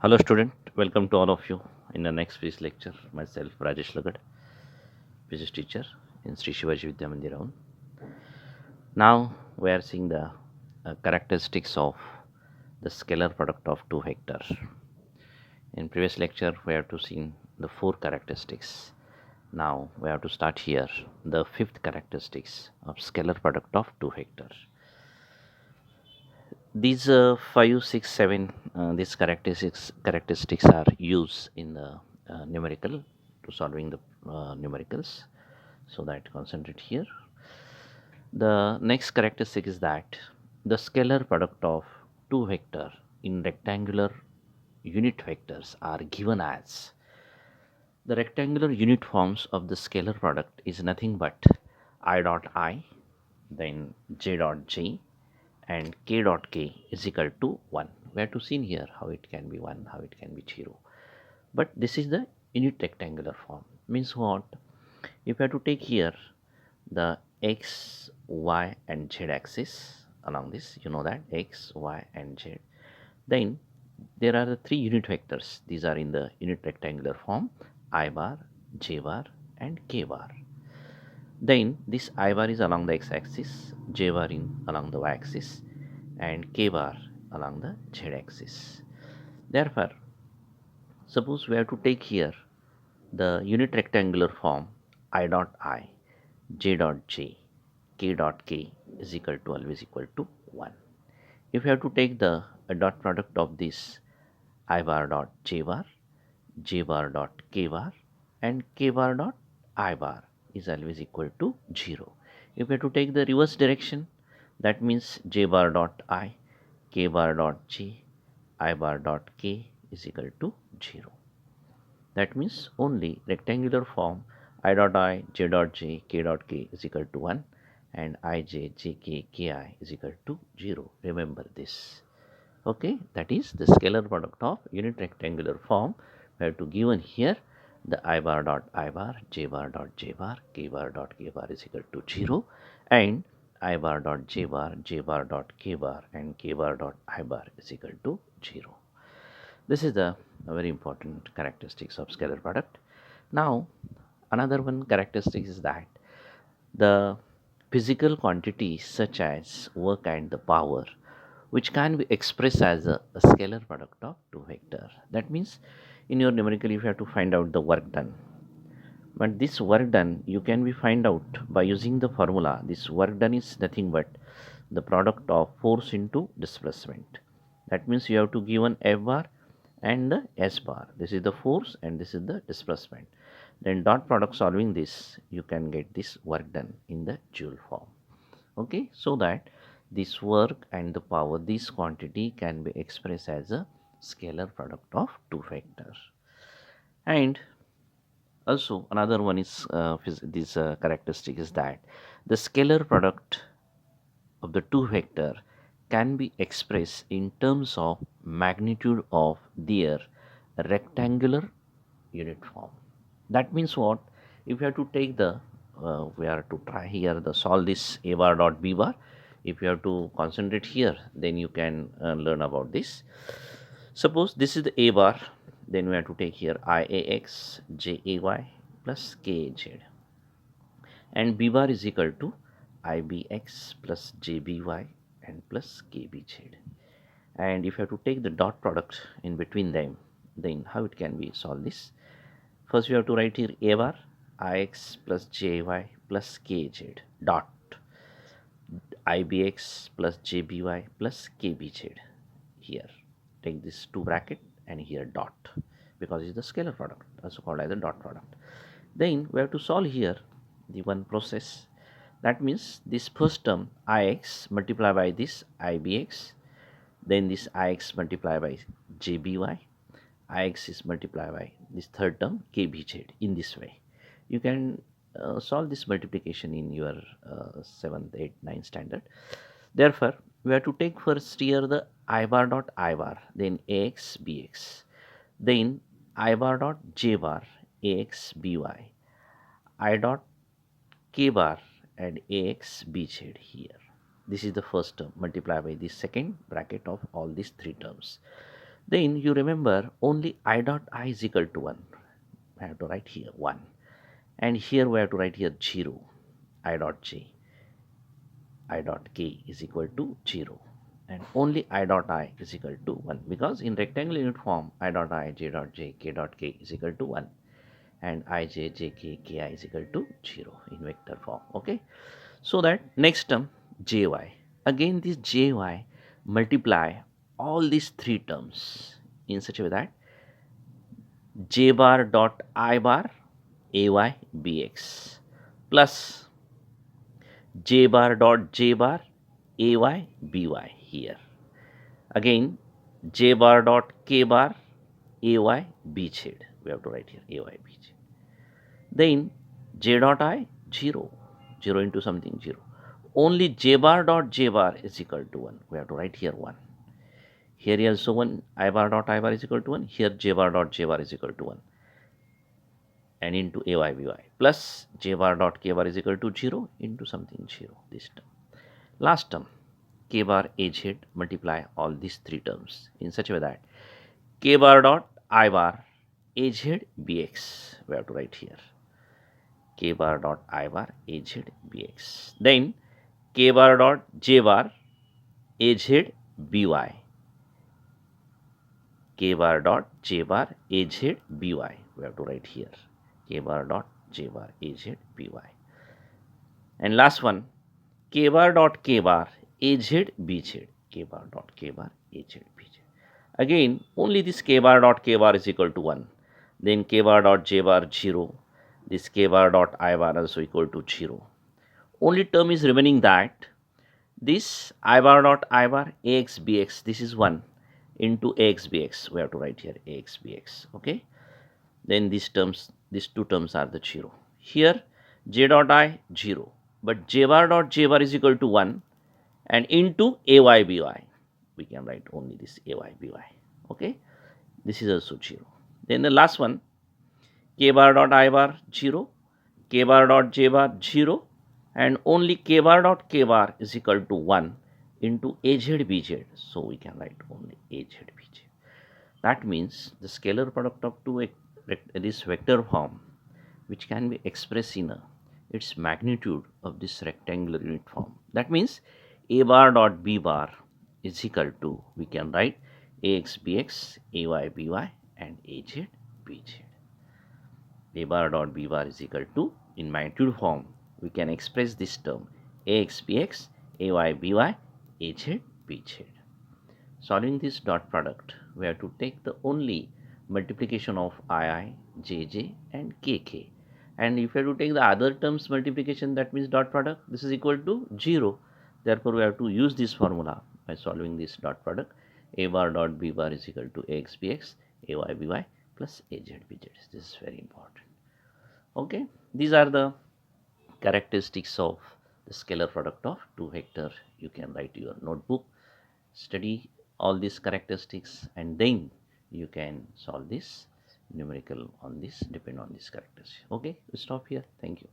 Hello student, welcome to all of you in the next physics lecture. Myself Rajesh Lagad, physics teacher in Sri Shivaji Vidya Mandiram. Now we are seeing the characteristics of the scalar product of two vectors. In previous lecture we have to see the four characteristics. Now we have to start here the fifth characteristics of scalar product of two vectors. These 5, 6, 7 these characteristics are used in the numerical to solving the numericals. So that concentrate here. The next characteristic is that the scalar product of two vector in rectangular unit vectors are given as the rectangular unit forms of the scalar product is nothing but I dot I, then j dot j, and k dot k is equal to 1. We have to see here how it can be 1, how it can be 0. But this is the unit rectangular form. Means what? If I have to take here the x, y, and z axis along this, you know that x, y, and z. Then there are the three unit vectors. These are in the unit rectangular form I bar, j bar, and k bar. Then this I bar is along the x axis, j bar in along the y axis, and k bar along the z axis. Therefore, suppose we have to take here the unit rectangular form I dot I, j dot j, k dot k is equal to always equal to 1. If you have to take the dot product of this I bar dot j bar dot k bar, and k bar dot I bar is always equal to 0. If you have to take the reverse direction, that means j bar dot I, k bar dot j, I bar dot k is equal to 0. That means only rectangular form I dot I, j dot j, k dot k is equal to 1, and I j, j k, k I is equal to 0. Remember this. Okay, that is the scalar product of unit rectangular form. We have to given here the I bar dot I bar, j bar dot j bar, k bar dot k bar is equal to 0, and I bar dot j bar dot k bar, and k bar dot I bar is equal to 0. This is the very important characteristics of scalar product. Now, another one characteristic is that the physical quantities such as work and the power, which can be expressed as a scalar product of two vector. That means in your numerical if you have to find out the work done. But this work done you can be find out by using the formula. This work done is nothing but the product of force into displacement. That means you have to give an F bar and the S bar. This is the force and this is the displacement. Then dot product solving this, you can get this work done in the joule form. Okay, so that this work and the power, this quantity can be expressed as a scalar product of two vectors. And also another one is this characteristic is that the scalar product of the two vector can be expressed in terms of magnitude of their rectangular unit form. That means what? If you have to take the we are to try here the solve this a bar dot b bar. If you have to concentrate here, then you can learn about this. Suppose this is the a bar, then we have to take here IAX JAY plus KZ, and b bar is equal to IBX plus JBY and plus KBZ. And if you have to take the dot product in between them, then how it can be solved this? First we have to write here a bar Ix plus JY plus KZ dot IBX plus JBY plus KBZ. Here take this two bracket and here dot, because it's the scalar product also called as the dot product. Then we have to solve here the one process. That means this first term Ix multiplied by this IBX, then this Ix multiplied by JBY, Ix is multiplied by this third term KBZ. In this way you can solve this multiplication in your 7th, 8th, 9th standard. Therefore we have to take first here the I bar dot I bar, then AX BX, then I bar dot J bar AX BY, I dot K bar and AX BZ here. This is the first term multiplied by the second bracket of all these three terms. Then you remember only I dot I is equal to 1. I have to write here 1. And here we have to write here 0. I dot j. I dot k is equal to 0. And only I dot I is equal to 1. Because in rectangular unit form, I dot I, j dot j, k dot k is equal to 1. And I, j, j, k, ki is equal to 0 in vector form. Okay. So that next term, jy. Again, this jy multiply all these three terms in such a way that j bar dot I bar ay bx plus j bar dot j bar ay by here. Again, j bar dot k bar ay bz. We have to write here ay bz. Then j dot I 0. 0 into something 0. Only j bar dot j bar is equal to 1. We have to write here 1. Here also 1. I bar dot I bar is equal to 1. Here j bar dot j bar is equal to 1. And into ay by plus j bar dot k bar is equal to 0 into something 0. This term. Last term, k bar az multiply all these three terms in such a way that k bar dot I bar az bx. We have to write here k bar dot I bar az bx. Then k bar dot j bar az by. K bar dot j bar az by. We have to write here k bar dot j bar az by. And last one, k bar dot k bar az bz. K bar dot k bar az bz. Again, only this k bar dot k bar is equal to 1. Then k bar dot j bar 0. This k bar dot I bar also equal to 0. Only term is remaining that this I bar dot I bar ax bx, this is 1 into ax bx. We have to write here ax bx. Okay. Then these two terms are the 0. Here j dot I 0. But j bar dot j bar is equal to 1 and into ay by. We can write only this ay by. Okay. This is also 0. Then the last one, k bar dot I bar 0, k bar dot j bar 0, and only k bar dot k bar is equal to 1 into az bz. So we can write only az bz. That means the scalar product of this vector form, which can be expressed in its magnitude of this rectangular unit form. That means a bar dot b bar is equal to, we can write ax bx, ay by, and az bz. A bar dot b bar is equal to, in magnitude form, we can express this term ax bx, ay by, az bz. Solving this dot product, we have to take the only multiplication of ii, jj, and kk. And if we have to take the other terms multiplication, that means dot product, this is equal to 0. Therefore, we have to use this formula by solving this dot product. A bar dot b bar is equal to ax bx, ay by, plus az bz. This is very important. Okay, these are the characteristics of the scalar product of two vector. You can write your notebook, study all these characteristics, and then you can solve this numerical on this, depend on this characteristic. Okay, we stop here. Thank you.